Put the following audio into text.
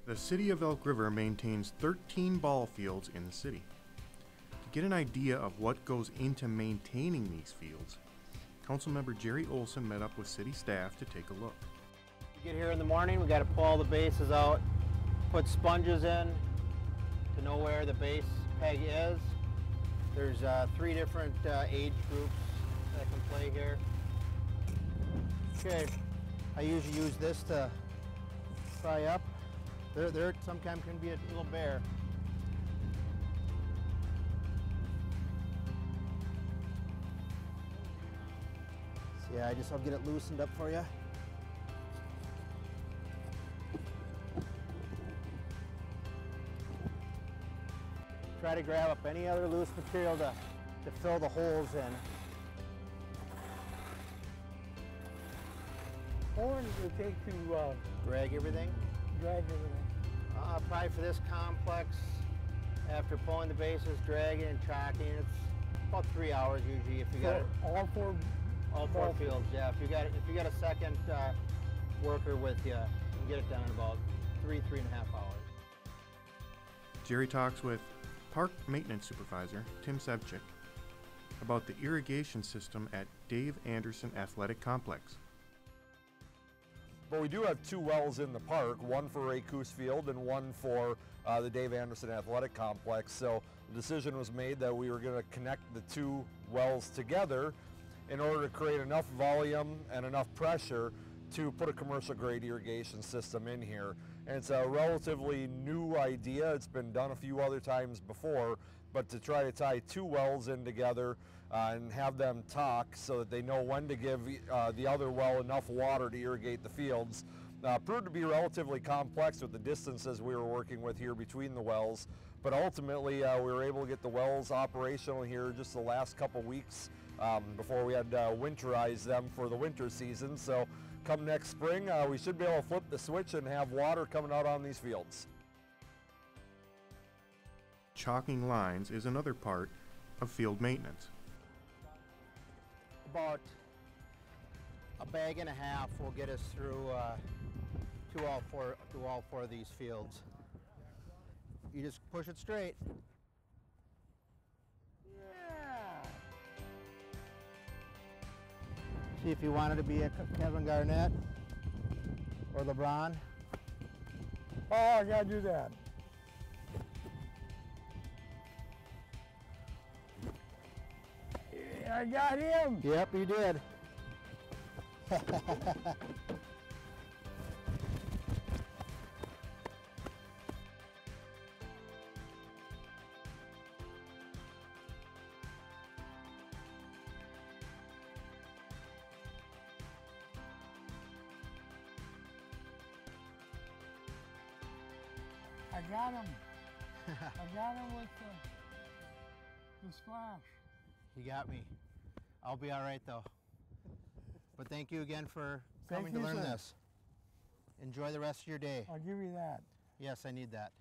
The city of Elk River maintains 13 ball fields in the city. To get an idea of what goes into maintaining these fields, Councilmember Jerry Olsen met up with city staff to take a look. We get here in the morning, we got to pull all the bases out, put sponges in to know where the base peg is. There's 3 different age groups that can play here. Okay, I usually use this to pry up. There sometimes can be a little bare. So yeah, I'll get it loosened up for you. Try to grab up any other loose material to fill the holes in. How long does it take to Drag everything? drag everything? Probably for this complex, after pulling the bases, dragging and tracking, it's about 3 hours usually if you got it. All four Fields, yeah. If you got a second worker with you, you can get it done in about 3.5 hours. Jerry talks with Park Maintenance Supervisor Tim Sevchik about the irrigation system at Dave Anderson Athletic Complex. But we do have 2 wells in the park, one for Ray Coos Field and one for the Dave Anderson Athletic Complex. So the decision was made that we were going to connect the 2 wells together in order to create enough volume and enough pressure to put a commercial grade irrigation system in here. And it's a relatively new idea. It's been done a few other times before, but to try to tie 2 wells in together and have them talk so that they know when to give the other well enough water to irrigate the fields proved to be relatively complex with the distances we were working with here between the wells. But ultimately we were able to get the wells operational here just the last couple weeks before we had winterized them for the winter season. So come next spring, we should be able to flip the switch and have water coming out on these fields. Chalking lines is another part of field maintenance. About a bag and a half will get us through to all four of these fields. You just push it straight. Yeah. See if you wanted to be a Kevin Garnett or LeBron. Oh, I gotta do that. Yeah, I got him. Yep, you did. I got him. I got him with the splash. You got me. I'll be all right though. But thank you again for coming to learn this. Enjoy the rest of your day. I'll give you that. Yes, I need that.